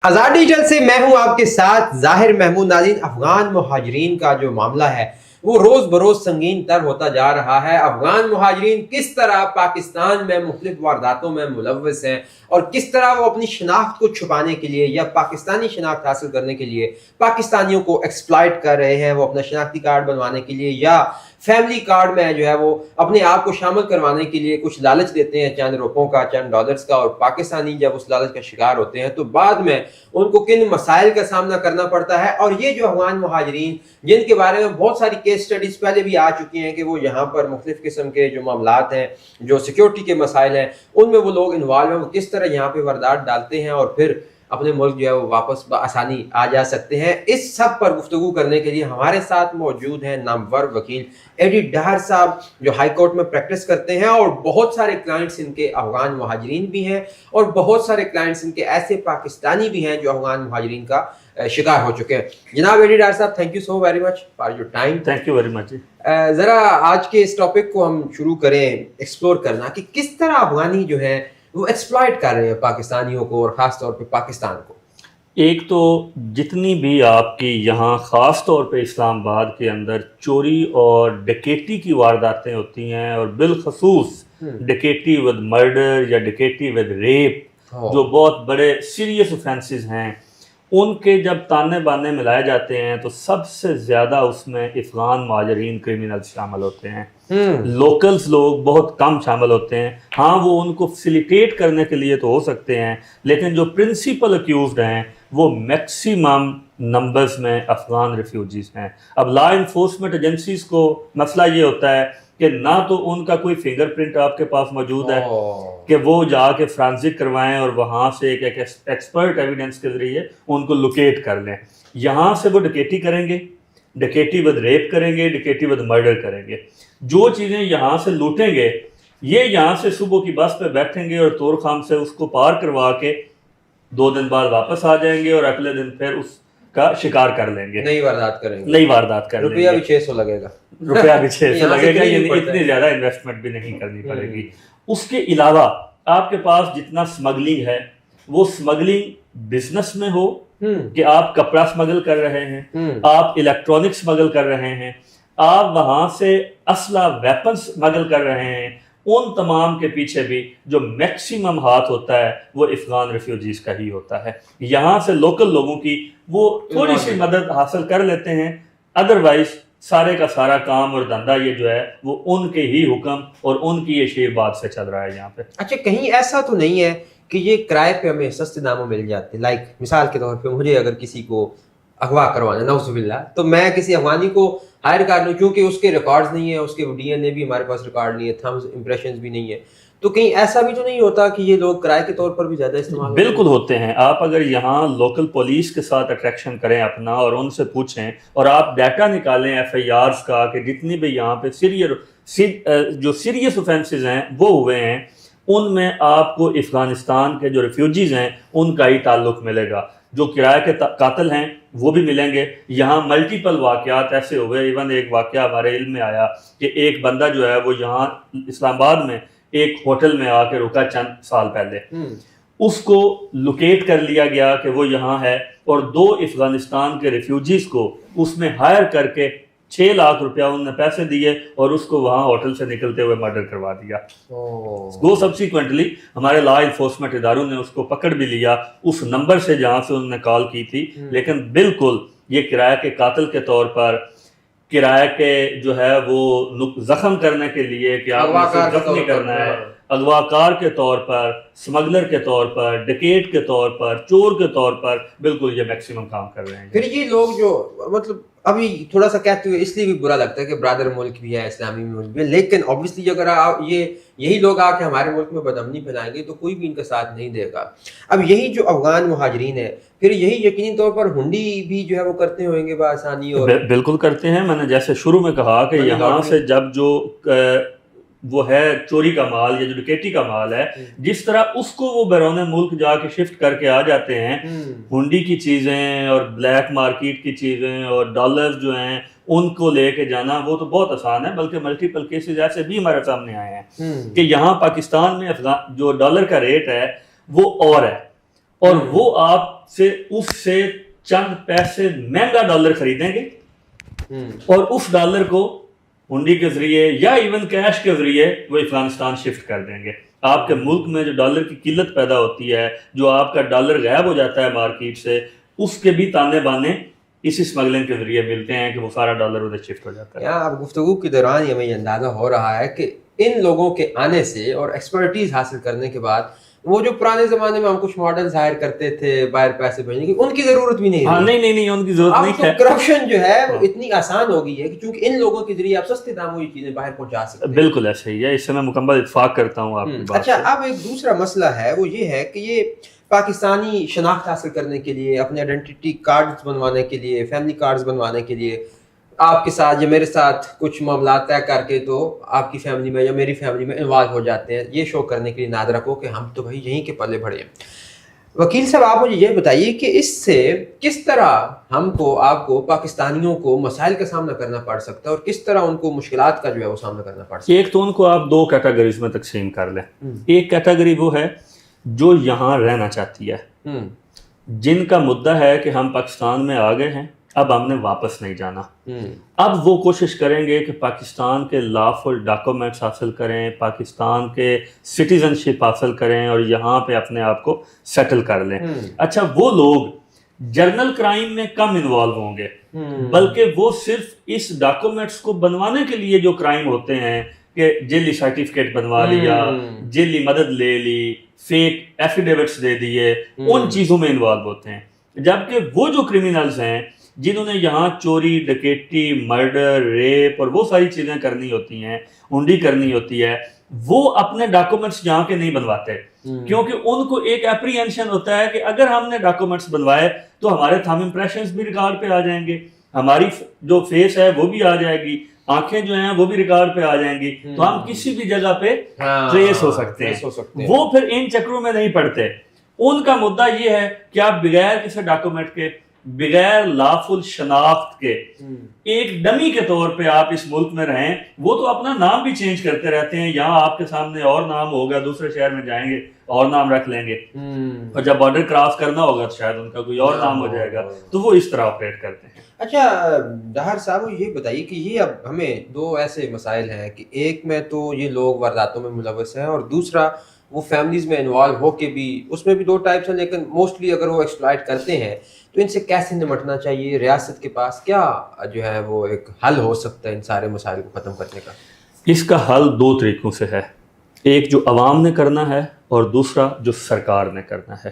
آزاد digital سے میں ہوں آپ کے ساتھ ظاہر محمود۔ ناظرین، افغان مہاجرین کا جو معاملہ ہے وہ روز بروز سنگین تر ہوتا جا رہا ہے۔ افغان مہاجرین کس طرح پاکستان میں مختلف وارداتوں میں ملوث ہیں اور کس طرح وہ اپنی شناخت کو چھپانے کے لیے یا پاکستانی شناخت حاصل کرنے کے لیے پاکستانیوں کو ایکسپلائٹ کر رہے ہیں، وہ اپنا شناختی کارڈ بنوانے کے لیے یا فیملی کارڈ میں جو ہے وہ اپنے آپ کو شامل کروانے کے لیے کچھ لالچ دیتے ہیں، چند روپوں کا، چند ڈالرز کا، اور پاکستانی جب اس لالچ کا شکار ہوتے ہیں تو بعد میں ان کو کن مسائل کا سامنا کرنا پڑتا ہے۔ اور یہ جو افغان مہاجرین جن کے بارے میں بہت ساری کیس سٹڈیز پہلے بھی آ چکی ہیں کہ وہ یہاں پر مختلف قسم کے جو معاملات ہیں، جو سیکیورٹی کے مسائل ہیں، ان میں وہ لوگ انوالو ہیں، وہ کس طرح یہاں پہ واردات ڈالتے ہیں اور پھر اپنے ملک جو ہے وہ واپس بآسانی آ جا سکتے ہیں۔ اس سب پر گفتگو کرنے کے لیے ہمارے ساتھ موجود ہیں نامور وکیل ایڈی ڈار صاحب، جو ہائی کورٹ میں پریکٹس کرتے ہیں اور بہت سارے کلائنٹس ان کے افغان مہاجرین بھی ہیں اور بہت سارے کلائنٹس ان کے ایسے پاکستانی بھی ہیں جو افغان مہاجرین کا شکار ہو چکے ہیں۔ جناب ایڈی ڈار صاحب، thank you so very much for your time. Thank you very much. ذرا آج کے اس ٹاپک کو ہم شروع کریں ایکسپلور کرنا کہ کس طرح افغانی جو ہے وہ ایکسپلائٹ کر رہے ہیں پاکستانیوں کو اور خاص طور پہ پاکستان کو۔ ایک تو جتنی بھی آپ کی یہاں خاص طور پہ اسلام آباد کے اندر چوری اور ڈکیٹی کی وارداتیں ہوتی ہیں، اور بالخصوص ڈکیٹی ود مرڈر یا ڈکیٹی ود ریپ، جو بہت بڑے سیریس اوفینسز ہیں، ان کے جب تانے بانے ملائے جاتے ہیں تو سب سے زیادہ اس میں افغان مہاجرین کرمنل شامل ہوتے ہیں۔ لوکلز لوگ بہت کم شامل ہوتے ہیں۔ ہاں، وہ ان کو فیسیلیٹیٹ کرنے کے لیے تو ہو سکتے ہیں، لیکن جو پرنسپل اکیوزڈ ہیں وہ میکسیمم نمبرز میں افغان ریفیوجیز ہیں۔ اب لا انفورسمنٹ ایجنسیز کو مسئلہ یہ ہوتا ہے کہ نہ تو ان کا کوئی فنگر پرنٹ آپ کے پاس موجود ہے کہ وہ جا کے فرانزک کروائیں اور وہاں سے ایک ایکسپرٹ ایویڈنس کے ذریعے ان کو لوکیٹ کر لیں۔ یہاں سے وہ ڈکیٹی کریں گے، ڈکیٹی ود ریپ کریں گے، ڈکیٹی ود مرڈر کریں گے۔ جو چیزیں یہاں سے لوٹیں گے، یہ یہاں سے صبح کی بس پہ بیٹھیں گے اور طور خام سے اس کو پار کروا کے 2 دن بعد واپس آ جائیں گے اور اگلے دن پھر اس کا شکار کر لیں گے، نئی واردات کریں گے، نئی واردات کر لیں گے۔ روپیہ بھی 600 لگے گا، روپیہ بھی 600 لگے گا، یعنی اتنی زیادہ انویسٹمنٹ بھی نہیں کرنی پڑے گی۔ اس کے علاوہ آپ کے پاس جتنا سمگلنگ ہے، وہ سمگلنگ بزنس میں ہو کہ آپ کپڑا سمگل کر رہے ہیں، آپ الیکٹرانک سمگل کر رہے ہیں، آپ وہاں سے اسلحہ ویپن سمگل کر رہے ہیں، ان تمام کے پیچھے بھی جو میکسیمم ہاتھ ہوتا ہے وہ افغان ریفیوجیز کا ہی ہوتا ہے۔ یہاں سے لوکل لوگوں کی وہ تھوڑی سی مدد حاصل کر لیتے ہیں، ادروائز سارے کا سارا کام اور دھندا یہ جو ہے وہ ان کے ہی حکم اور ان کی یہ شیر بات سے چل رہا ہے یہاں پہ۔ اچھا، کہیں ایسا تو نہیں ہے کہ یہ کرائے پہ ہمیں سستے داموں مل جاتے؟ لائک مثال کے طور پہ مجھے اگر کسی کو اغوا کروانا، نعوذ باللہ، تو میں کسی افغانی کو ہائر کر لوں، کیونکہ اس کے ریکارڈز نہیں ہیں، اس کے ڈی این اے بھی ہمارے پاس ریکارڈ نہیں ہے، تھمز امپریشنز بھی نہیں ہے، تو کہیں ایسا بھی تو نہیں ہوتا کہ یہ لوگ کرائے کے طور پر بھی زیادہ استعمال؟ بالکل ہوتے ہیں۔ آپ اگر یہاں لوکل پولیس کے ساتھ اٹریکشن کریں اپنا اور ان سے پوچھیں اور آپ ڈیٹا نکالیں ایف آئی آرز کا کہ جتنی بھی یہاں پہ جو سیریس اوفینسز ہیں وہ ہوئے ہیں، ان میں آپ کو افغانستان کے جو ریفیوجیز ہیں ان کا ہی تعلق ملے گا۔ جو کرائے کے قاتل ہیں وہ بھی ملیں گے۔ یہاں ملٹیپل واقعات ایسے ہوئے، ایون ایک واقعہ ہمارے علم میں آیا کہ ایک بندہ جو ہے وہ یہاں اسلام آباد میں ایک ہوٹل میں آ کے رکا چند سال پہلے، اس کو لوکیٹ کر لیا گیا کہ وہ یہاں ہے، اور 2 افغانستان کے ریفیوجیز کو اس میں ہائر کر کے 6 لاکھ روپیہ انہوں نے پیسے دیے اور اس کو وہاں ہوٹل سے نکلتے ہوئے مرڈر کروا دیا۔ وہ سبسیکوینٹلی ہمارے لا انفورسمنٹ اداروں نے اس کو پکڑ بھی لیا اس نمبر سے جہاں سے انہوں نے کال کی تھی، لیکن بالکل یہ کرایہ کے قاتل کے طور پر، کرایہ کے جو ہے وہ زخم کرنے کے لیے کہ آپ نے زخمی کرنا ہے، اغوا کار کے طور پر، سمگلر کے طور پر، ڈکیٹ کے طور پر، چور کے طور پر، بالکل یہ میکسیمم کام کر رہے ہیں۔ پھر یہ لوگ جو مطلب ابھی تھوڑا سا کہتے ہوئے اس لیے بھی برا لگتا ہے کہ برادر ملک بھی ہے، اسلامی ملک بھی ہے، لیکن اوبیسلی اگر یہی لوگ آ کے ہمارے ملک میں بدامنی پھیلائیں گے تو کوئی بھی ان کا ساتھ نہیں دے گا۔ اب یہی جو افغان مہاجرین ہیں، پھر یہی یقینی طور پر ہنڈی بھی جو ہے وہ کرتے ہوئیں گے بآسانی؟ اور بالکل کرتے ہیں۔ میں نے جیسے شروع میں کہا کہ یہاں سے جب جو وہ ہے چوری کا مال یا جو ڈکیٹی کا مال ہے، جس طرح اس کو وہ بیرون ملک جا کے شفٹ کر کے آ جاتے ہیں، ہنڈی کی چیزیں اور بلیک مارکیٹ کی چیزیں اور ڈالرز جو ہیں ان کو لے کے جانا وہ تو بہت آسان ہے، بلکہ ملٹیپل کیسز ایسے بھی ہمارے سامنے آئے ہیں کہ یہاں پاکستان میں جو ڈالر کا ریٹ ہے وہ اور ہے، اور وہ آپ سے اس سے چند پیسے مہنگا ڈالر خریدیں گے اور اس ڈالر کو ہنڈی کے ذریعے یا ایون کیش کے ذریعے وہ افغانستان شفٹ کر دیں گے. آپ کے ملک میں جو ڈالر کی قلت پیدا ہوتی ہے, جو آپ کا ڈالر غائب ہو جاتا ہے مارکیٹ سے, اس کے بھی تانے بانے اسی اسمگلنگ کے ذریعے ملتے ہیں کہ وہ سارا ڈالر ادھر شفٹ ہو جاتا ہے. اب گفتگو کے دوران ہمیں یہ اندازہ ہو رہا ہے کہ ان لوگوں کے آنے سے اور ایکسپرٹیز حاصل کرنے کے بعد وہ جو پرانے زمانے میں ہم کچھ ماڈل ظاہر کرتے تھے باہر پیسے بھیجنے کی, ان کی ضرورت بھی نہیں. نہیں ان کی ضرورت نہیں ہے. کرپشن جو ہے وہ اتنی آسان ہو گئی ہے کہ چونکہ ان لوگوں کے ذریعے آپ سستے داموں یہ چیزیں باہر پہنچا سکتے ہیں. بالکل ایسا ہی ہے, اس سے میں مکمل اتفاق کرتا ہوں آپ کی بات. اچھا, اب ایک دوسرا مسئلہ ہے, وہ یہ ہے کہ یہ پاکستانی شناخت حاصل کرنے کے لیے, اپنے آئیڈینٹی کارڈز بنوانے کے لیے, فیملی کارڈز بنوانے کے لیے آپ کے ساتھ یا میرے ساتھ کچھ معاملات طے کر کے تو آپ کی فیملی میں یا میری فیملی میں انوالو ہو جاتے ہیں, یہ شو کرنے کے لیے ناد رکھو کہ ہم تو بھائی یہیں کے پلے بڑھے ہیں. وکیل صاحب, آپ مجھے یہ بتائیے کہ اس سے کس طرح ہم کو, آپ کو, پاکستانیوں کو مسائل کا سامنا کرنا پڑ سکتا ہے اور کس طرح ان کو مشکلات کا جو ہے وہ سامنا کرنا پڑ سکتا ہے؟ ایک تو ان کو آپ دو کیٹیگریز میں تقسیم کر لیں. ایک کیٹیگری وہ ہے جو یہاں رہنا چاہتی ہے, جن کا مدعا ہے کہ ہم پاکستان میں آ گئے ہیں, اب ہم نے واپس نہیں جانا. اب وہ کوشش کریں گے کہ پاکستان کے لافل ڈاکومنٹس حاصل کریں, پاکستان کے سٹیزن شپ حاصل کریں اور یہاں پہ اپنے آپ کو سیٹل کر لیں. اچھا, وہ لوگ جرنل کرائم میں کم انوالو ہوں گے, بلکہ وہ صرف اس ڈاکومنٹس کو بنوانے کے لیے جو کرائم ہوتے ہیں کہ جیلی سرٹیفکیٹ بنوا لیا, جیلی مدد لے لی, فیک ایفیڈیوٹس دے دیے, ان چیزوں میں انوالو ہوتے ہیں. جبکہ وہ جو کرمینلز ہیں جنہوں نے یہاں چوری, ڈکیٹی, مرڈر, ریپ اور وہ ساری چیزیں کرنی ہوتی ہیں, ہنڈی کرنی ہوتی ہے, وہ اپنے ڈاکومنٹس یہاں کے نہیں بنواتے, کیونکہ ان کو ایک اپریہنشن ہوتا ہے کہ اگر ہم نے ڈاکومنٹس بنوائے تو ہمارے تھم امپریشنز بھی ریکارڈ پہ آ جائیں گے, ہماری جو فیس ہے وہ بھی آ جائے گی, آنکھیں جو ہیں وہ بھی ریکارڈ پہ آ جائیں گی, تو ہم کسی بھی جگہ پہ ٹریس ہو سکتے ہیں. وہ پھر ان چکروں میں نہیں پڑتے. ان کا مدعا یہ ہے کہ آپ بغیر کسی ڈاکومنٹ کے, بغیر لافل شناخت کے, ایک ڈمی کے طور پہ آپ اس ملک میں رہیں. وہ تو اپنا نام بھی چینج کرتے رہتے ہیں, یہاں آپ کے سامنے اور نام ہوگا, دوسرے شہر میں جائیں گے اور نام رکھ لیں گے, اور جب بارڈر کراس کرنا ہوگا تو شاید ان کا کوئی اور نام ہو جائے گا. تو وہ اس طرح آپریٹ کرتے ہیں. اچھا ظاہر صاحب, یہ بتائیے کہ یہ اب ہمیں دو ایسے مسائل ہیں کہ ایک میں تو یہ لوگ وارداتوں میں ملوث ہیں, اور دوسرا وہ فیملیز میں انوالو ہو کے بھی, اس میں بھی دو ٹائپس ہیں, لیکن موسٹلی اگر وہ ایکسپلائٹ کرتے ہیں تو ان سے کیسے نمٹنا چاہیے؟ ریاست کے پاس کیا جو ہے وہ ایک حل ہو سکتا ہے ان سارے مسائل کو ختم کرنے کا؟ اس کا حل دو طریقوں سے ہے, ایک جو عوام نے کرنا ہے اور دوسرا جو سرکار نے کرنا ہے.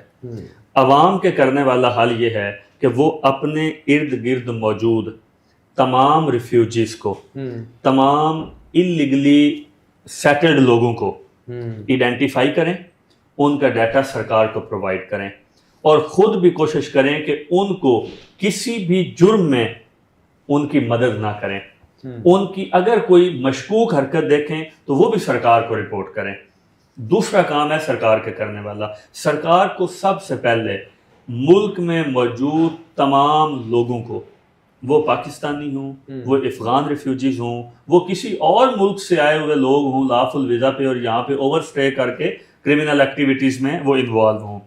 عوام کے کرنے والا حل یہ ہے کہ وہ اپنے ارد گرد موجود تمام ریفیوجیز کو, تمام انلیگلی سیٹلڈ لوگوں کو ایڈینٹیفائی کریں, ان کا ڈیٹا سرکار کو پرووائڈ کریں, اور خود بھی کوشش کریں کہ ان کو کسی بھی جرم میں ان کی مدد نہ کریں. ان کی اگر کوئی مشکوک حرکت دیکھیں تو وہ بھی سرکار کو رپورٹ کریں. دوسرا کام ہے سرکار کے کرنے والا, سرکار کو سب سے پہلے ملک میں موجود تمام لوگوں کو, وہ پاکستانی ہوں, وہ افغان ریفیوجیز ہوں, وہ کسی اور ملک سے آئے ہوئے لوگ ہوں لافل ویزا پہ اور یہاں پہ اوور اسٹے کر کے کرمنل ایکٹیویٹیز میں وہ انوالو ہوں,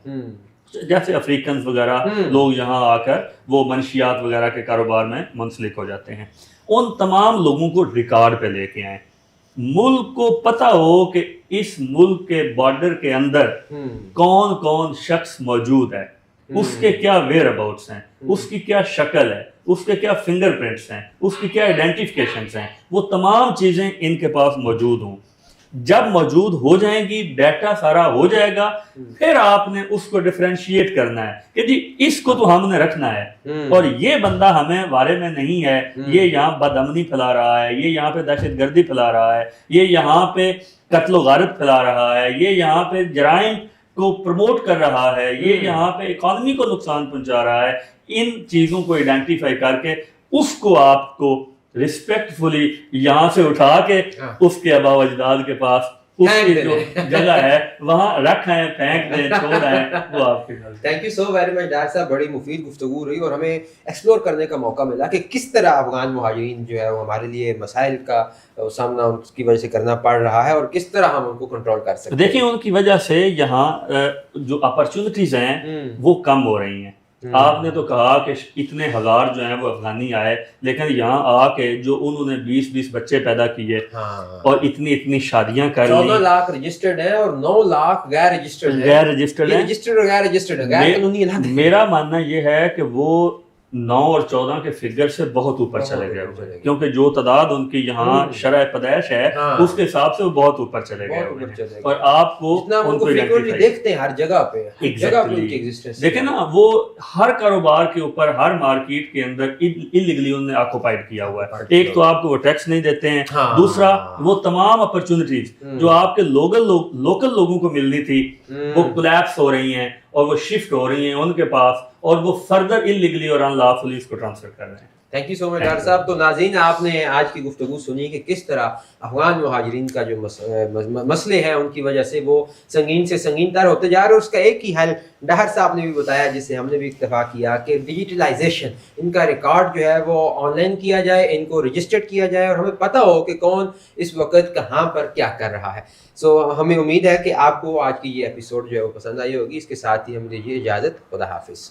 جیسے افریقنز وغیرہ لوگ یہاں آ کر وہ منشیات وغیرہ کے کاروبار میں منسلک ہو جاتے ہیں. ان تمام لوگوں کو ریکارڈ پہ لے کے آئیں. ملک کو پتہ ہو کہ اس ملک کے بارڈر کے اندر کون کون شخص موجود ہے, اس کے کیا ویئر اباؤٹس ہیں, اس کی کیا شکل ہے, اس کے کیا فنگر پرنٹس ہیں, اس کی کیا آئیڈینٹیفیکیشنز ہیں, وہ تمام چیزیں ان کے پاس موجود ہوں. جب موجود ہو جائیں گی, ڈیٹا سارا ہو جائے گا, پھر آپ نے اس کو ڈیفرینشیٹ کرنا ہے کہ جی اس کو تو ہم نے رکھنا ہے, اور یہ بندہ ہمیں بارے میں نہیں ہے, یہ یہاں بدامنی پھیلا رہا ہے, یہ یہاں پہ دہشت گردی پھیلا رہا ہے, یہ یہاں پہ قتل و غارت پھیلا رہا ہے, یہ یہاں پہ جرائم کو پروموٹ کر رہا ہے, یہ یہاں پہ اکانومی کو نقصان پہنچا رہا ہے. ان چیزوں کو آئیڈینٹیفائی کر کے اس کو آپ کو ریسپیکٹ فلی یہاں سے اٹھا کے اس کے آباء و اجداد کے پاس اس کی جو جگہ ہے وہاں رکھ آئیں, پھینک دیں, چھوڑ آئیں, وہ آپ کے گھر. Thank you so very much doctor صاحب, بڑی مفید گفتگو رہی اور ہمیں ایکسپلور کرنے کا موقع ملا کہ کس طرح افغان مہاجرین جو ہے وہ ہمارے لیے مسائل کا سامنا ان کی وجہ سے کرنا پڑ رہا ہے اور کس طرح ہم ان کو کنٹرول کر سکتے ہیں. دیکھیں ان کی وجہ سے یہاں جو اپرچونٹیز ہیں وہ کم ہو رہی ہیں. آپ نے تو کہا کہ اتنے ہزار جو ہیں وہ افغانی آئے, لیکن یہاں آ کے جو انہوں نے 20 بچے پیدا کیے اور اتنی شادیاں کر لی. 14 لاکھ رجسٹرڈ ہیں اور 9 لاکھ غیر رجسٹرڈ ہیں. غیر رجسٹرڈ ہیں, رجسٹرڈ اور غیر رجسٹرڈ ہیں, غیر قانونی الگ. میرا ماننا یہ ہے کہ وہ 9 اور 14 کے فگر سے بہت اوپر چلے گئے ہوئے, کیونکہ جو تعداد ان کی یہاں شرح پیدائش ہے اس کے حساب سے وہ بہت اوپر چلے گئے ہوئے. اور آپ کو ان کو دیکھتے ہیں ہر جگہ پہ, جگہ پہ ان کی ایگزسٹنس دیکھیں نا, وہ ہر کاروبار کے اوپر, ہر مارکیٹ کے اندر انلیگلی انہوں نے آکوپائڈ کیا ہوا ہے. ایک تو آپ کو وہ ٹیکس نہیں دیتے ہیں, دوسرا وہ تمام اپرچونٹیز جو آپ کے لوکل لوگوں کو ملنی تھی وہ کولیپس ہو رہی ہیں اور وہ شفٹ ہو رہی ہیں ان کے پاس, اور وہ فردر انلیگلی اور ان لافلی اس کو ٹرانسفر کر رہے ہیں. Thank you so much doctor صاحب. تو ناظرین, آپ نے آج کی گفتگو سنی کہ کس طرح افغان مہاجرین کا جو مسئلے ہیں ان کی وجہ سے وہ سنگین سے سنگین تر ہوتے جا رہے ہیں, اور اس کا ایک ہی حل ڈاکٹر صاحب نے بھی بتایا, جس سے ہم نے بھی اتفاق کیا کہ ڈیجیٹلائزیشن, ان کا ریکارڈ جو ہے وہ آن لائن کیا جائے, ان کو رجسٹرڈ کیا جائے اور ہمیں پتہ ہو کہ کون اس وقت کہاں پر کیا کر رہا ہے. سو ہمیں امید ہے کہ آپ کو آج کی یہ ایپیسوڈ جو ہے وہ پسند آئی ہوگی. اس کے ساتھ ہی ہم دیجیے اجازت. خدا حافظ.